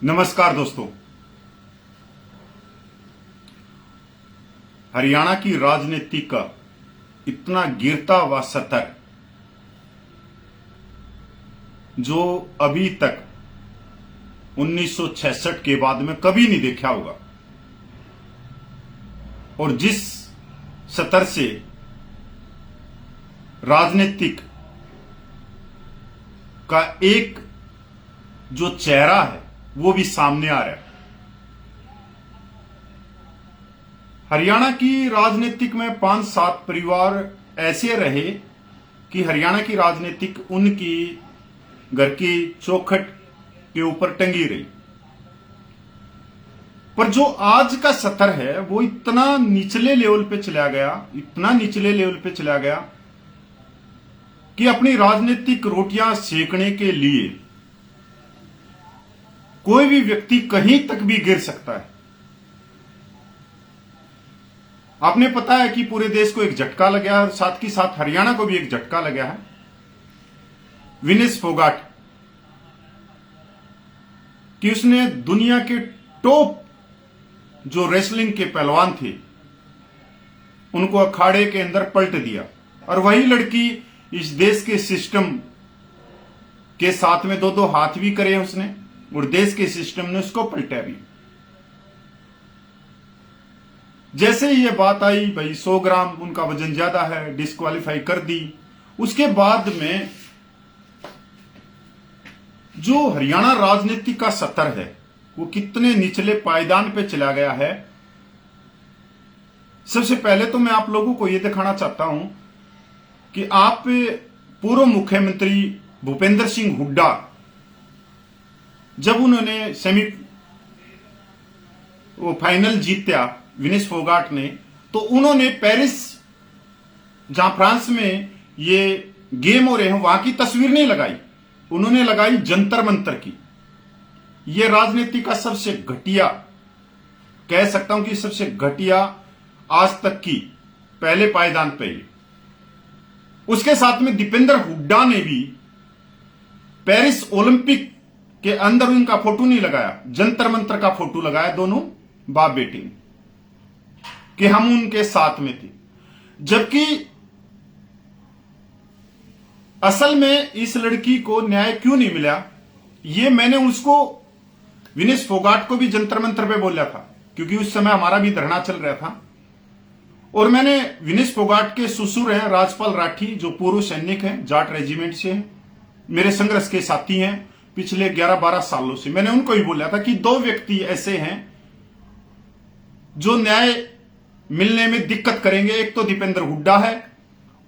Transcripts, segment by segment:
नमस्कार दोस्तों। हरियाणा की राजनीति का इतना गिरता हुआ स्तर जो अभी तक 1966 के बाद में कभी नहीं देखा होगा, और जिस स्तर से राजनीतिक का एक जो चेहरा है वो भी सामने आ रहा है। हरियाणा की राजनीतिक में 5-7 परिवार ऐसे रहे कि हरियाणा की राजनीतिक उनकी घर की चौखट के ऊपर टंगी रही, पर जो आज का स्तर है वो इतना निचले लेवल पे चला गया, इतना निचले लेवल पे चला गया कि अपनी राजनीतिक रोटियां सेकने के लिए कोई भी व्यक्ति कहीं तक भी गिर सकता है। आपने पता है कि पूरे देश को एक झटका लगा है, साथ ही साथ हरियाणा को भी एक झटका लगा है। विनेश फोगाट कि उसने दुनिया के टॉप जो रेसलिंग के पहलवान थे उनको अखाड़े के अंदर पलट दिया, और वही लड़की इस देश के सिस्टम के साथ में दो हाथ भी करे उसने, और देश के सिस्टम ने उसको पलटा भी। जैसे ही ये बात आई भाई 100 ग्राम उनका वजन ज्यादा है, डिस्क्वालीफाई कर दी। उसके बाद में जो हरियाणा राजनीति का स्तर है वो कितने निचले पायदान पे चला गया है। सबसे पहले तो मैं आप लोगों को यह दिखाना चाहता हूं कि आप पूर्व मुख्यमंत्री भूपेंद्र सिंह हुड्डा जब उन्होंने फाइनल जीता विनेश फोगाट ने, तो उन्होंने पेरिस जहां फ्रांस में ये गेम हो रहे हैं वहां की तस्वीर नहीं लगाई, उन्होंने लगाई जंतर मंतर की। ये राजनीति का सबसे घटिया, कह सकता हूं कि सबसे घटिया आज तक की पहले पायदान पे। उसके साथ में दीपेंद्र हुड्डा ने भी पेरिस ओलंपिक के अंदर उनका फोटो नहीं लगाया, जंतर मंतर का फोटो लगाया, दोनों बाप बेटी कि हम उनके साथ में थे। जबकि असल में इस लड़की को न्याय क्यों नहीं मिला, ये मैंने उसको विनेश फोगाट को भी जंतर मंतर पे बोला था, क्योंकि उस समय हमारा भी धरना चल रहा था। और मैंने विनेश फोगाट के ससुर हैं राजपाल राठी, जो पूर्व सैनिक हैं, जाट रेजिमेंट से हैं, मेरे संघर्ष के साथी हैं पिछले 11-12 सालों से। मैंने उनको ही बोला था कि 2 व्यक्ति ऐसे हैं जो न्याय मिलने में दिक्कत करेंगे, एक तो दीपेंद्र हुड्डा है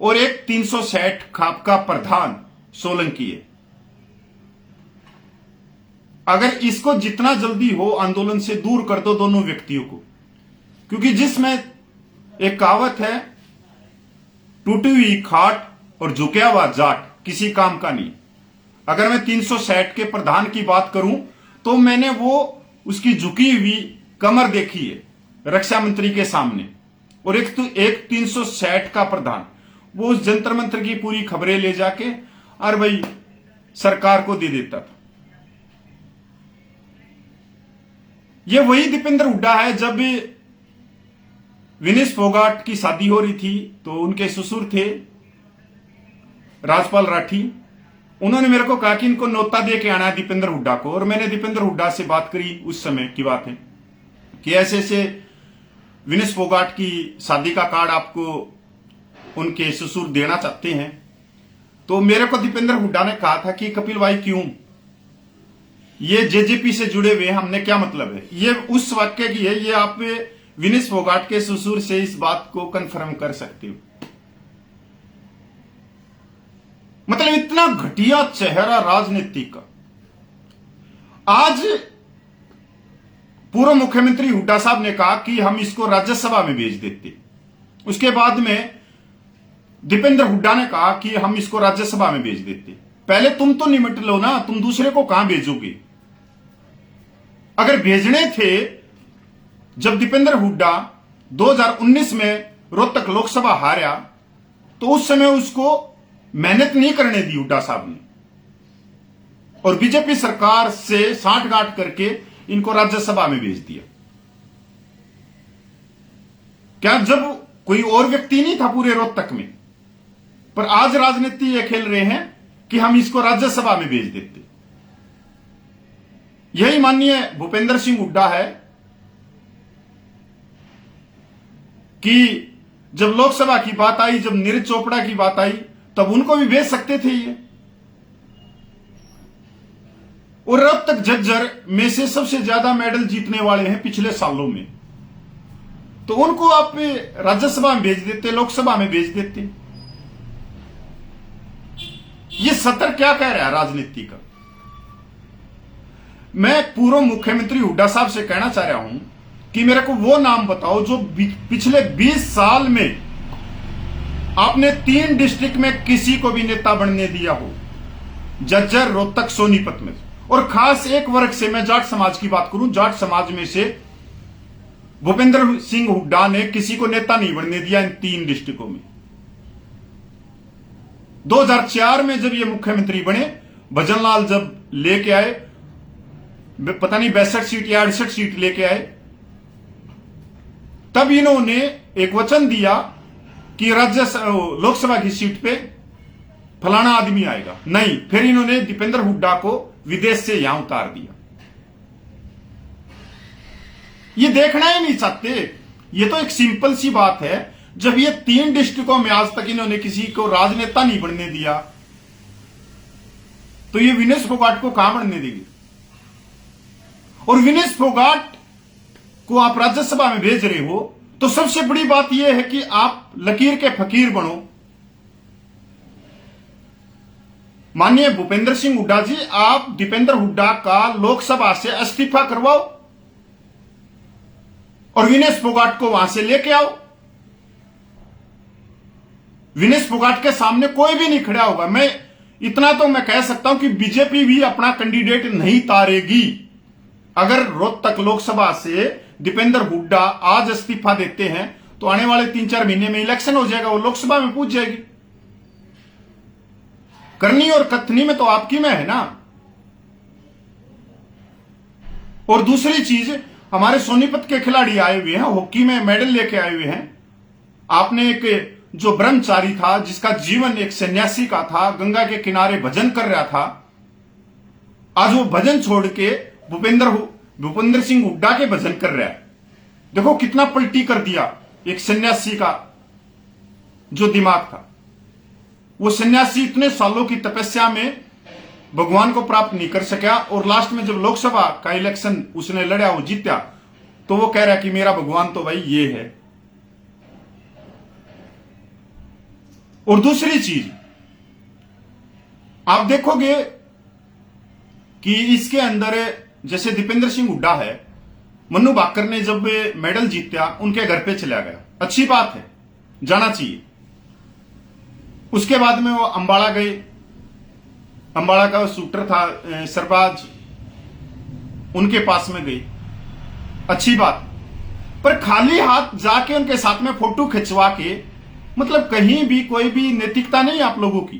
और एक 360 खाप का प्रधान सोलंकी है। अगर इसको जितना जल्दी हो आंदोलन से दूर कर दो दोनों व्यक्तियों को, क्योंकि जिसमें एक कहावत है, टूटी हुई खाट और झुकिया हुआ जाट किसी काम का नहीं। अगर मैं 360 के प्रधान की बात करूं तो मैंने वो उसकी झुकी हुई कमर देखी है रक्षा मंत्री के सामने, और एक 360 का प्रधान वो उस जंतर मंत्र की पूरी खबरें ले जाके और भाई सरकार को दे देता था। ये वही दीपेंद्र हुड्डा है। जब विनेश फोगाट की शादी हो रही थी तो उनके ससुर थे राजपाल राठी, उन्होंने मेरे को कहा कि इनको न्योता दे के आना है दीपेंद्र हुड्डा को। और मैंने दीपेंद्र हुड्डा से बात करी, उस समय की बात है, कि ऐसे ऐसे विनेश फोगाट की शादी का कार्ड आपको उनके ससुर देना चाहते हैं। तो मेरे को दीपेंद्र हुड्डा ने कहा था कि कपिल भाई क्यों, ये जेजेपी से जुड़े हुए, हमने क्या मतलब है। ये उस वाक्य की है, ये आप विनेश फोगाट के ससुर से इस बात को कंफर्म कर सकते हो। मतलब इतना घटिया चेहरा राजनीति का। आज पूर्व मुख्यमंत्री हुड्डा साहब ने कहा कि हम इसको राज्यसभा में भेज देते। उसके बाद में दीपेंद्र हुड्डा ने कहा कि हम इसको राज्यसभा में भेज देते। पहले तुम तो निमट लो ना, तुम दूसरे को कहां भेजोगे। अगर भेजने थे, जब दीपेंद्र हुड्डा 2019 में रोहतक लोकसभा हारा तो उस समय उसको मेहनत नहीं करने दी हुड्डा साहब ने। और बीजेपी सरकार से सांठगांठ करके इनको राज्यसभा में भेज दिया। क्या जब कोई और व्यक्ति नहीं था पूरे रोहतक में, पर आज राजनीति ये खेल रहे हैं कि हम इसको राज्यसभा में भेज देते। यही माननीय भूपेंद्र सिंह हुड्डा है कि जब लोकसभा की बात आई, जब नीरज चोपड़ा की बात आई, तब उनको भी भेज सकते थे ये। और अब तक झज्जर में से सबसे ज्यादा मेडल जीतने वाले हैं पिछले सालों में, तो उनको आप राज्यसभा में भेज देते, लोकसभा में भेज देते। ये सत्र क्या कह रहा है राजनीति का? मैं पूर्व मुख्यमंत्री हुड्डा साहब से कहना चाह रहा हूं कि मेरे को वो नाम बताओ जो पिछले 20 साल में आपने 3 डिस्ट्रिक्ट में किसी को भी नेता बनने दिया हो, झज्जर, रोहतक, सोनीपत में। और खास एक वर्ग से मैं जाट समाज की बात करूं, जाट समाज में से भूपेंद्र सिंह हुड्डा ने किसी को नेता नहीं बनने दिया इन 3 डिस्ट्रिक्टों में। 2004 में जब ये मुख्यमंत्री बने, भजनलाल जब लेके आए, पता नहीं 62 सीट या 68 सीट लेके आए, तब इन्होंने एक वचन दिया कि लोकसभा की सीट पे फलाना आदमी आएगा। नहीं, फिर इन्होंने दीपेंद्र हुड्डा को विदेश से यहां उतार दिया। ये देखना ही नहीं चाहते। ये तो एक सिंपल सी बात है, जब ये 3 डिस्ट्रिक्टों में आज तक इन्होंने किसी को राजनेता नहीं बनने दिया, तो ये विनेश फोगाट को कहां बनने देंगे? और विनेश फोगाट को आप राज्यसभा में भेज रहे हो, तो सबसे बड़ी बात यह है कि आप लकीर के फकीर बनो। माननीय भूपेंद्र सिंह हुड्डा जी, आप दीपेंद्र हुड्डा का लोकसभा से इस्तीफा करवाओ और विनेश फोगाट को वहां से लेके आओ। विनेश फोगाट के सामने कोई भी नहीं खड़ा होगा। मैं इतना तो मैं कह सकता हूं कि बीजेपी भी अपना कैंडिडेट नहीं तारेगी। अगर रोहतक लोकसभा से दीपेंद्र हुड्डा आज इस्तीफा देते हैं, तो आने वाले 3-4 महीने में इलेक्शन हो जाएगा, वो लोकसभा में पूछ जाएगी। करनी और कथनी में तो आपकी में है ना। और दूसरी चीज, हमारे सोनीपत के खिलाड़ी आए हुए हैं, हॉकी में मेडल लेके आए हुए हैं। आपने एक जो ब्रह्मचारी था, जिसका जीवन एक सन्यासी का था, गंगा के किनारे भजन कर रहा था, आज वो भजन छोड़ के भूपेंद्र सिंह हुड्डा के भजन कर रहा है। देखो कितना पलटी कर दिया एक सन्यासी का जो दिमाग था। वो सन्यासी इतने सालों की तपस्या में भगवान को प्राप्त नहीं कर सका, और लास्ट में जब लोकसभा का इलेक्शन उसने लड़ा, वो जीता, तो वो कह रहा है कि मेरा भगवान तो भाई ये है। और दूसरी चीज आप देखोगे कि इसके अंदर, जैसे दीपेंद्र सिंह हुड्डा है, मन्नू भाकर ने जब मेडल जीता उनके घर पे चला गया, अच्छी बात है, जाना चाहिए। उसके बाद में वो अंबाला गए, अंबाला का शूटर था सरबाज, उनके पास में गई, अच्छी बात। पर खाली हाथ जाके उनके साथ में फोटो खिंचवा के, मतलब कहीं भी कोई भी नैतिकता नहीं आप लोगों की,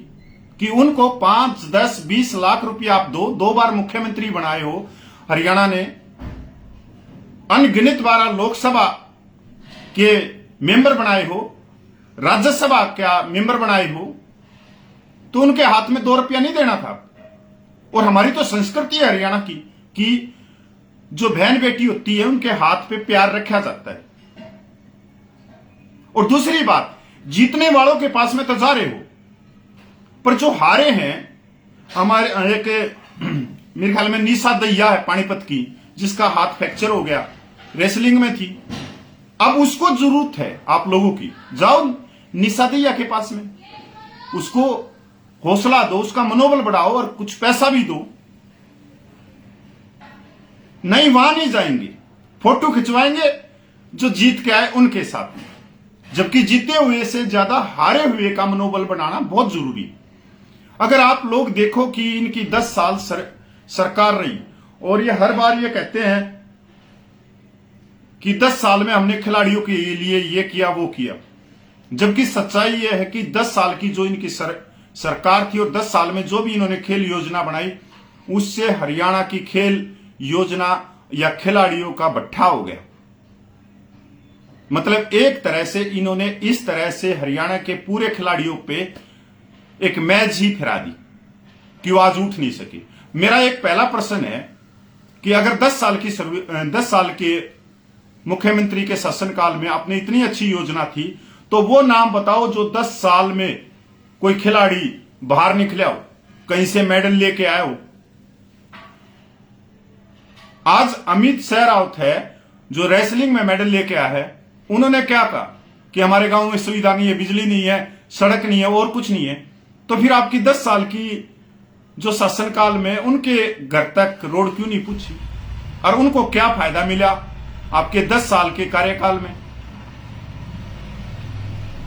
कि उनको 5, 10, 20 लाख रुपया आप दो। 2 बार मुख्यमंत्री बनाए हो हरियाणा ने, अनगिनत बार लोकसभा के मेंबर बनाए हो, राज्यसभा का मेंबर बनाए हो, तो उनके हाथ में 2 रुपया नहीं देना था। और हमारी तो संस्कृति है हरियाणा की कि जो बहन बेटी होती है उनके हाथ पे प्यार रखा जाता है। और दूसरी बात, जीतने वालों के पास में तो जा रहे हो, पर जो हारे हैं, हमारे एक मेरे ख्याल में निशा दैया है पानीपत की, जिसका हाथ फ्रैक्चर हो गया, रेसलिंग में थी। अब उसको जरूरत है आप लोगों की, जाओ निशा दैया के पास में, उसको हौसला दो, उसका मनोबल बढ़ाओ और कुछ पैसा भी दो। नहीं, वहां नहीं जाएंगे, फोटो खिंचवाएंगे जो जीत के आए उनके साथ में, जबकि जीते हुए से ज्यादा हारे हुए का मनोबल बनाना बहुत जरूरी है। अगर आप लोग देखो कि इनकी 10 साल सरकार रही, और ये हर बार ये कहते हैं कि 10 साल में हमने खिलाड़ियों के लिए ये किया वो किया, जबकि सच्चाई ये है कि 10 साल की जो इनकी सरकार थी और 10 साल में जो भी इन्होंने खेल योजना बनाई, उससे हरियाणा की खेल योजना या खिलाड़ियों का भट्ठा हो गया। मतलब एक तरह से इन्होंने इस तरह से हरियाणा के पूरे खिलाड़ियों पे एक मैच ही फिरा दी कि वो आज उठ नहीं सके। मेरा एक पहला प्रश्न है कि अगर 10 साल के मुख्यमंत्री के शासनकाल में आपने इतनी अच्छी योजना थी, तो वो नाम बताओ जो 10 साल में कोई खिलाड़ी बाहर निकला हो, कहीं से मेडल लेके आया हो। आज अमित राउत है जो रेसलिंग में मेडल लेके आया है, उन्होंने क्या कहा कि हमारे गांव में सुविधा नहीं है, बिजली नहीं है, सड़क नहीं है और कुछ नहीं है। तो फिर आपकी 10 साल की जो शासनकाल में उनके घर तक रोड क्यों नहीं पूछी, और उनको क्या फायदा मिला आपके 10 साल के कार्यकाल में।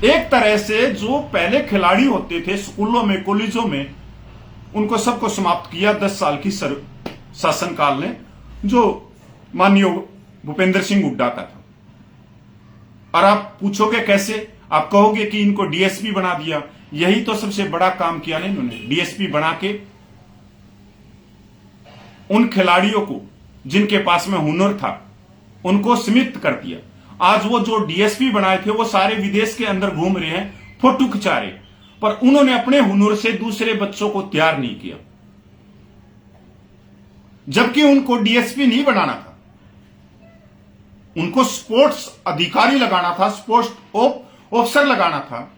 एक तरह से जो पहले खिलाड़ी होते थे स्कूलों में, कॉलेजों में, उनको सबको समाप्त किया 10 साल की शासनकाल ने, जो माननीय भूपेंद्र सिंह हुड्डा का था। और आप पूछोगे कैसे, आप कहोगे कि इनको डीएसपी बना दिया। यही तो सबसे बड़ा काम किया ना इन्होंने, डीएसपी बना के उन खिलाड़ियों को जिनके पास में हुनर था उनको सीमित कर दिया। आज वो जो डीएसपी बनाए थे वो सारे विदेश के अंदर घूम रहे हैं, फोटो खिंचा रहे, पर उन्होंने अपने हुनर से दूसरे बच्चों को तैयार नहीं किया। जबकि उनको डीएसपी नहीं बनाना था, उनको स्पोर्ट्स अधिकारी लगाना था, स्पोर्ट्स ऑफिसर लगाना था।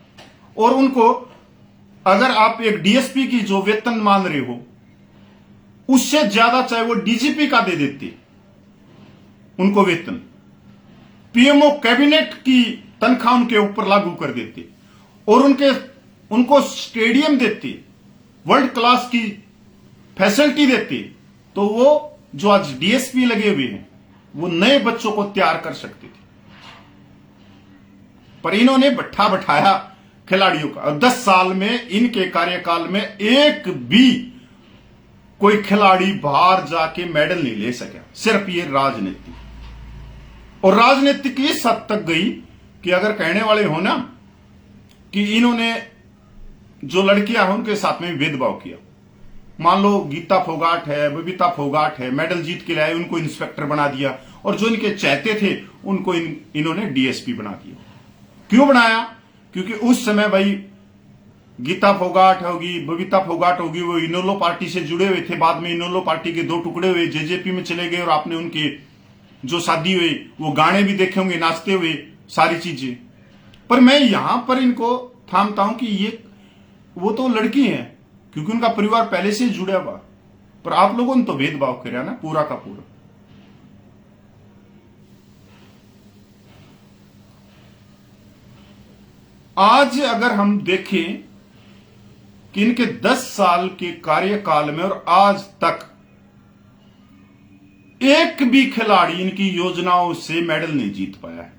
और उनको अगर आप एक डीएसपी की जो वेतन मान रहे हो, उससे ज्यादा चाहे वो डीजीपी का दे देते उनको वेतन, पीएमओ कैबिनेट की तनख्वाह उनके ऊपर लागू कर देते, और उनको स्टेडियम देते, वर्ल्ड क्लास की फैसिलिटी देते, तो वो जो आज डीएसपी लगे हुए हैं वो नए बच्चों को तैयार कर सकते थे। पर इन्होंने भट्ठा बैठाया खिलाड़ियों का। 10 साल में इनके कार्यकाल में एक भी कोई खिलाड़ी बाहर जाके मेडल नहीं ले सका। सिर्फ ये राजनीति, और राजनीतिक इस हद तक गई कि अगर कहने वाले हो ना कि इन्होंने जो लड़कियां हैं उनके साथ में भेदभाव किया। मान लो गीता फोगाट है, बबीता फोगाट है, मेडल जीत के लाए, उनको इंस्पेक्टर बना दिया, और जो इनके चाहते थे उनको इन्होंने डीएसपी बना दिया। क्यों बनाया? क्योंकि उस समय भाई गीता फोगाट होगी, बबीता फोगाट होगी, वो इनेलो पार्टी से जुड़े हुए थे। बाद में इनेलो पार्टी के 2 टुकड़े हुए, जेजेपी में चले गए, और आपने उनके जो शादी हुई वो गाने भी देखे होंगे, नाचते हुए, सारी चीजें। पर मैं यहां पर इनको थामता हूं कि वो तो लड़की है क्योंकि उनका परिवार पहले से जुड़ा हुआ, पर आप लोगों ने तो भेदभाव किया ना पूरा का पूरा। आज अगर हम देखें कि इनके 10 साल के कार्यकाल में और आज तक एक भी खिलाड़ी इनकी योजनाओं से मेडल नहीं जीत पाया है।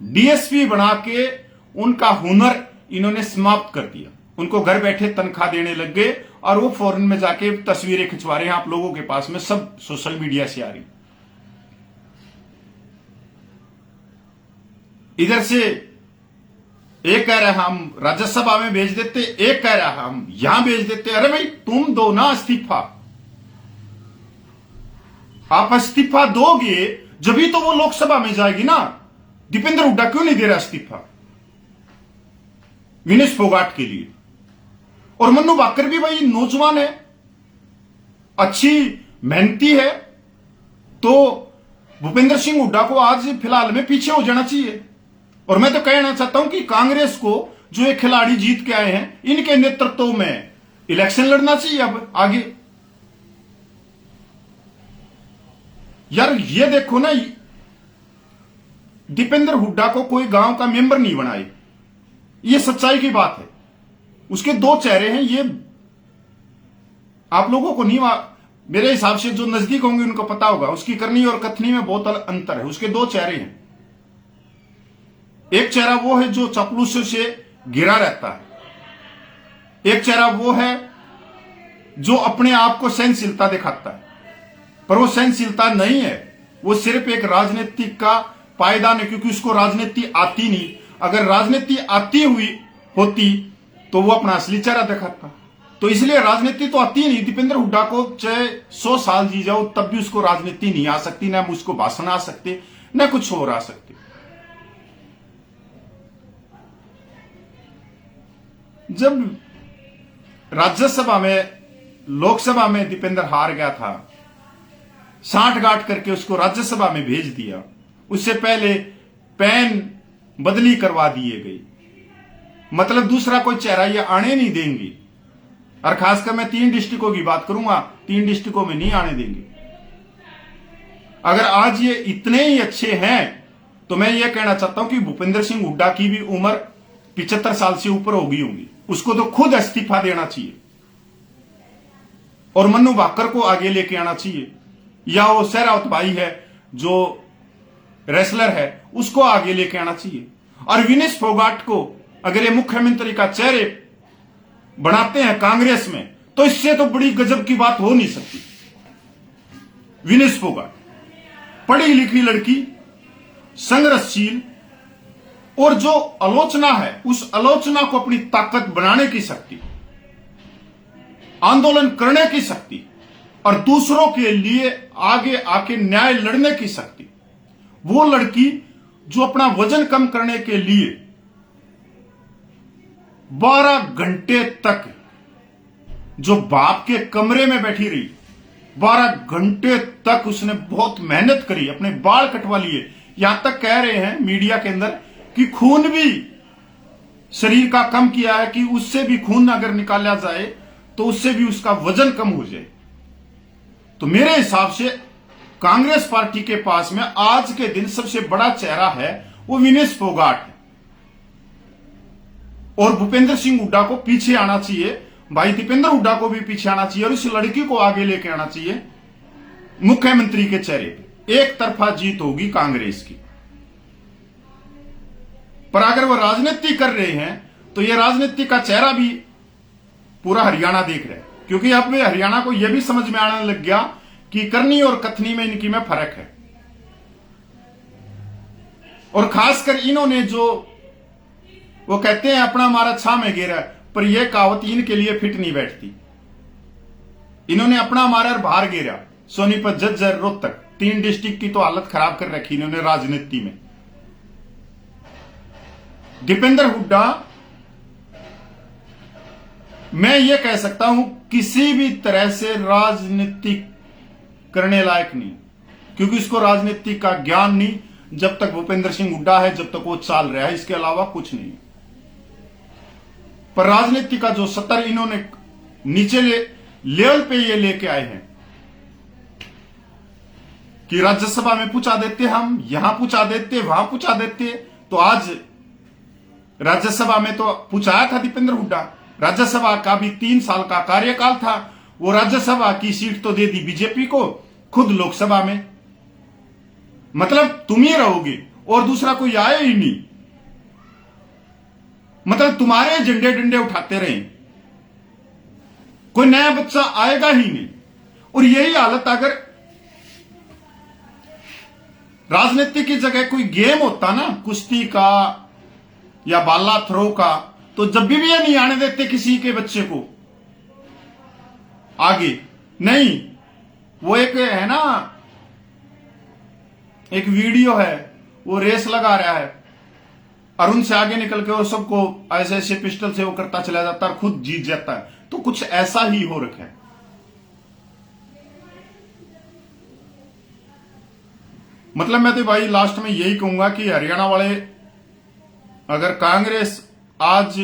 डीएसपी बना के उनका हुनर इन्होंने समाप्त कर दिया, उनको घर बैठे तनख्वाह देने लग गए, और वो फॉरेन में जाके तस्वीरें खिंचवा रहे हैं। आप लोगों के पास में सब सोशल मीडिया से आ रही। इधर से एक कह रहा है हम राज्यसभा में भेज देते, एक कह रहा है हम यहां भेज देते। अरे भाई तुम दो ना इस्तीफा, आप इस्तीफा दोगे जब तो वो लोकसभा में जाएगी ना। दीपेंद्र हुड्डा क्यों नहीं दे रहा इस्तीफा विनेश फोगाट के लिए? और मन्नू भाकर भी भाई नौजवान है, अच्छी मेहनती है, तो भूपेंद्र सिंह हुड्डा को आज फिलहाल में पीछे हो जाना चाहिए। और मैं तो कहना चाहता हूं कि कांग्रेस को जो ये खिलाड़ी जीत के आए हैं, इनके नेतृत्व में इलेक्शन लड़ना चाहिए अब आगे। यार ये देखो ना, दीपेंद्र हुड्डा को कोई गांव का मेंबर नहीं बनाए, ये सच्चाई की बात है। उसके 2 चेहरे हैं, ये आप लोगों को नहीं, मेरे हिसाब से जो नजदीक होंगे उनको पता होगा। उसकी करनी और कथनी में बहुत अंतर है। उसके 2 चेहरे हैं। एक चेहरा वो है जो चापलूसों से घिरा रहता है, एक चेहरा वो है जो अपने आप को सहनशीलता दिखाता है, पर वो सहनशीलता नहीं है, वो सिर्फ एक राजनीति का पायदान है, क्योंकि उसको राजनीति आती नहीं। अगर राजनीति आती हुई होती तो वो अपना असली चेहरा दिखाता। तो इसलिए राजनीति तो आती ही नहीं। दीपेंद्र हुड्डा को चाहे 100 साल जी जाओ तब भी उसको राजनीति नहीं आ सकती, ना उसको भाषण आ सकते, ना कुछ और आ सकते। जब राज्यसभा में, लोकसभा में दीपेंद्र हार गया था, साठ गांठ करके उसको राज्यसभा में भेज दिया। उससे पहले पैन बदली करवा दिए गई, मतलब दूसरा कोई चेहरा ये आने नहीं देंगे। और खासकर मैं 3 डिस्ट्रिक्टों की बात करूंगा, 3 डिस्ट्रिक्टों में नहीं आने देंगे। अगर आज ये इतने ही अच्छे हैं तो मैं ये कहना चाहता हूं कि भूपेंद्र सिंह हुड्डा की भी उम्र 75 साल से ऊपर हो गई होगी। उसको तो खुद इस्तीफा देना चाहिए और मन्नू भाकर को आगे लेके आना चाहिए, या वो सहरावत भाई है जो रेसलर है उसको आगे लेके आना चाहिए। और विनेश फोगाट को अगर ये मुख्यमंत्री का चेहरे बनाते हैं कांग्रेस में तो इससे तो बड़ी गजब की बात हो नहीं सकती। विनेश फोगाट पढ़ी लिखी लड़की, संघर्षशील, और जो आलोचना है उस आलोचना को अपनी ताकत बनाने की शक्ति, आंदोलन करने की शक्ति और दूसरों के लिए आगे आके न्याय लड़ने की शक्ति। वो लड़की जो अपना वजन कम करने के लिए 12 घंटे तक जो बाप के कमरे में बैठी रही, 12 घंटे तक उसने बहुत मेहनत करी, अपने बाल कटवा लिए। यहां तक कह रहे हैं मीडिया के अंदर कि खून भी शरीर का कम किया है, कि उससे भी खून अगर निकाला जाए तो उससे भी उसका वजन कम हो जाए। तो मेरे हिसाब से कांग्रेस पार्टी के पास में आज के दिन सबसे बड़ा चेहरा है वो विनेश फोगाट है। और भूपेंद्र सिंह हुड्डा को पीछे आना चाहिए, भाई दीपेंद्र हुड्डा को भी पीछे आना चाहिए और इस लड़की को आगे लेके आना चाहिए मुख्यमंत्री के चेहरे पे। एक तरफा जीत होगी कांग्रेस की। पर अगर वो राजनीति कर रहे हैं तो ये राजनीति का चेहरा भी पूरा हरियाणा देख रहा है, क्योंकि अब हरियाणा को यह भी समझ में आने लग गया कि करनी और कथनी में इनकी में फर्क है। और खासकर इन्होंने जो वो कहते हैं अपना हमारा छा में गिरा, पर यह कहावत इनके लिए फिट नहीं बैठती। इन्होंने अपना हमारा बाहर गिरा, सोनीपत, झज्जर, रोहतक, 3 डिस्ट्रिक्ट की तो हालत खराब कर रखी इन्होंने राजनीति में। दीपेंद्र हुड्डा मैं ये कह सकता हूं किसी भी तरह से राजनीति करने लायक नहीं, क्योंकि इसको राजनीति का ज्ञान नहीं। जब तक भूपेंद्र सिंह हुड्डा है, जब तक वो चाल रहा है, इसके अलावा कुछ नहीं। पर राजनीति का जो स्तर इन्होंने नीचे लेवल पे ये लेके आए हैं कि राज्यसभा में पूछा देते, हम यहां पूछा देते, वहां पूछा देते। तो आज राज्यसभा में तो पूछाया था दीपेंद्र हुड्डा, राज्यसभा का भी 3 साल का कार्यकाल था, वो राज्यसभा की सीट तो दे दी बीजेपी को, खुद लोकसभा में मतलब तुम ही रहोगे और दूसरा कोई आए ही नहीं, मतलब तुम्हारे झंडे डंडे उठाते रहे, कोई नया बच्चा आएगा ही नहीं। और यही हालत अगर राजनीति की जगह कोई गेम होता ना, कुश्ती का या बाला थ्रो का, तो जब भी ये नहीं आने देते किसी के बच्चे को आगे। नहीं, वो एक है ना, एक वीडियो है, वो रेस लगा रहा है और उनसे आगे निकल के वो सबको ऐसे ऐसे पिस्टल से वो करता चला जाता है और खुद जीत जाता है। तो कुछ ऐसा ही हो रखा है। मतलब मैं तो भाई लास्ट में यही कहूंगा कि हरियाणा वाले, अगर कांग्रेस आज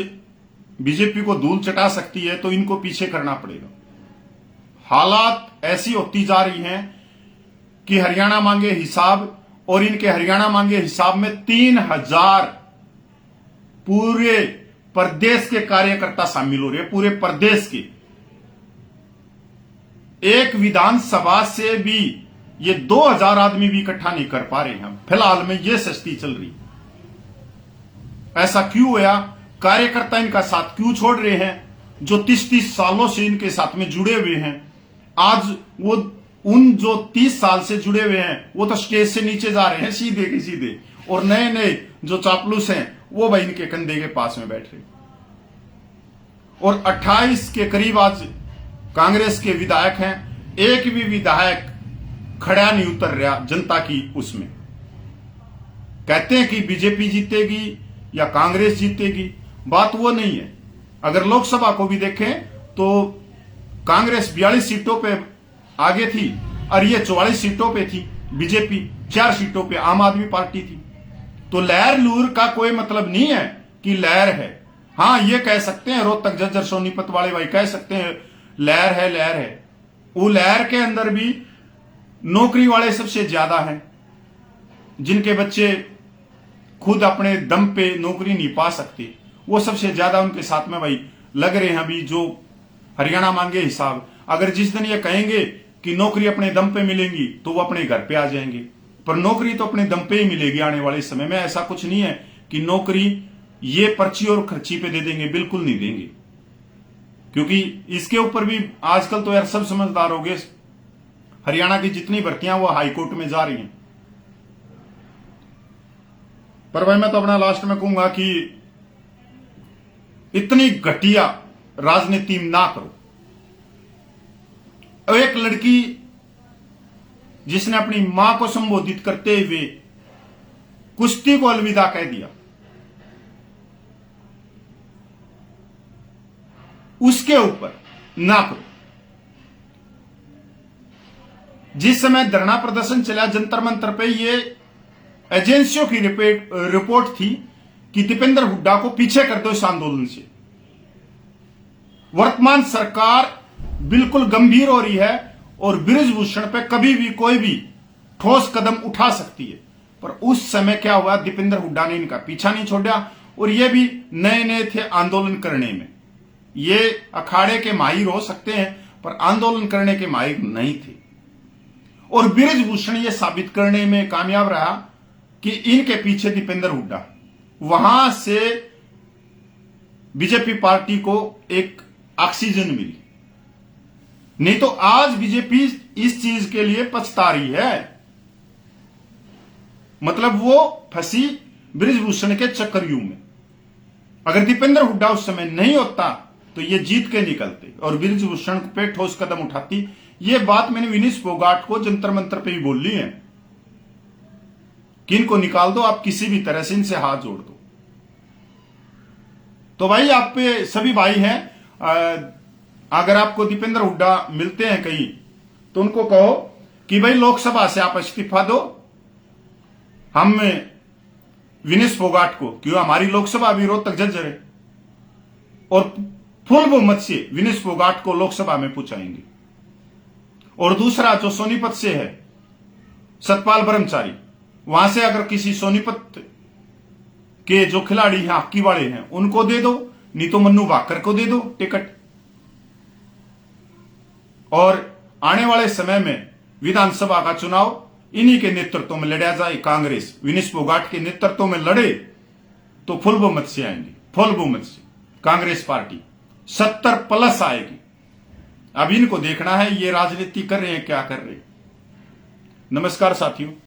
बीजेपी को धूल चटा सकती है तो इनको पीछे करना पड़ेगा। हालात ऐसी होती जा रही हैं कि हरियाणा मांगे हिसाब, और इनके हरियाणा मांगे हिसाब में 3000 पूरे प्रदेश के कार्यकर्ता शामिल हो रहे हैं, पूरे प्रदेश के। एक विधानसभा से भी ये 2000 आदमी भी इकट्ठा नहीं कर पा रहे हैं फिलहाल में, ये सस्ती चल रही। ऐसा क्यों हुआ? कार्यकर्ता इनका साथ क्यों छोड़ रहे हैं? जो 30-30 सालों से इनके साथ में जुड़े हुए हैं, आज वो उन जो 30 साल से जुड़े हुए हैं वो तो स्टेज से नीचे जा रहे हैं सीधे के सीधे, और नए नए जो चापलूस हैं वो भाई इनके कंधे के पास में बैठ रहे। और 28 के करीब आज कांग्रेस के विधायक हैं, एक भी विधायक खड़ा नहीं उतर रहा जनता की उसमें। कहते हैं कि बीजेपी जीतेगी या कांग्रेस जीतेगी, बात वो नहीं है। अगर लोकसभा को भी देखें तो कांग्रेस 42 सीटों पे आगे थी और ये 44 सीटों पे थी, बीजेपी 4 सीटों पे आम आदमी पार्टी थी। तो लहर लूर का कोई मतलब नहीं है कि लहर है। हाँ, ये कह सकते हैं रोहतक झज्जर सोनीपत वाले भाई कह सकते हैं लहर है, लहर है। वो लहर के अंदर भी नौकरी वाले सबसे ज्यादा हैं, जिनके बच्चे खुद अपने दम पे नौकरी नहीं पा सकते, वो सबसे ज्यादा उनके साथ में भाई लग रहे हैं। अभी जो हरियाणा मांगे हिसाब, अगर जिस दिन ये कहेंगे कि नौकरी अपने दम पे मिलेंगी तो वो अपने घर पे आ जाएंगे, पर नौकरी तो अपने दम पे ही मिलेगी आने वाले समय में। ऐसा कुछ नहीं है कि नौकरी ये पर्ची और खर्ची पे दे देंगे, बिल्कुल नहीं देंगे। क्योंकि इसके ऊपर भी आजकल तो यार सब समझदार हो गए। हरियाणा की जितनी भर्तियां वो हाईकोर्ट में जा रही हैं। पर भाई मैं तो अपना लास्ट में कहूंगा कि इतनी घटिया राजनीति ना करो। एक लड़की जिसने अपनी मां को संबोधित करते हुए कुश्ती को अलविदा कह दिया, उसके ऊपर ना करो। जिस समय धरना प्रदर्शन चला जंतर मंतर पे, ये एजेंसियों की रिपोर्ट थी कि दीपेंद्र हुड्डा को पीछे कर दो इस आंदोलन से। वर्तमान सरकार बिल्कुल गंभीर हो रही है और बृजभूषण पे कभी भी कोई भी ठोस कदम उठा सकती है। पर उस समय क्या हुआ, दीपेंद्र हुड्डा ने इनका पीछा नहीं छोड़ा और ये भी नए नए थे आंदोलन करने में। ये अखाड़े के माहिर हो सकते हैं पर आंदोलन करने के माहिर नहीं थे। और बृजभूषण ये साबित करने में कामयाब रहा कि इनके पीछे दीपेंद्र हुड्डा, वहां से बीजेपी पार्टी को एक ऑक्सीजन मिली। नहीं तो आज बीजेपी इस चीज के लिए पछता रही है। मतलब वो फंसी बृजभूषण के चक्रव्यूह में। अगर दीपेंद्र हुड्डा उस समय नहीं होता तो ये जीत के निकलते और बृजभूषण पे ठोस कदम उठाती। ये बात मैंने विनीश फोगाट को जंतर मंतर पे भी बोल ली है कि इनको निकाल दो, आप किसी भी तरह से इनसे हाथ जोड़ दो। तो भाई आप पे सभी भाई हैं, अगर आपको दीपेंद्र हुड्डा मिलते हैं कहीं तो उनको कहो कि भाई लोकसभा से आप इस्तीफा दो। हम विनीश फोगाट को, क्यों हमारी लोकसभा भी रोहतक झज्जर है, और फुल बहुमत से विनीश फोगाट को लोकसभा में पहुंचाएंगे। और दूसरा जो सोनीपत से है सतपाल ब्रह्मचारी, वहां से अगर किसी सोनीपत के जो खिलाड़ी हैं हॉकी वाले हैं उनको दे दो, नहीं तो मन्नू भाकर को दे दो टिकट। और आने वाले समय में विधानसभा का चुनाव इन्हीं के नेतृत्व में लड़ा जाए। कांग्रेस विनीश फोगाट के नेतृत्व में लड़े तो फुल बहुमत से आएंगे, फुल बहुमत से कांग्रेस पार्टी 70+ आएगी। अब इनको देखना है ये राजनीति कर रहे हैं क्या कर रहे हैं। नमस्कार साथियों।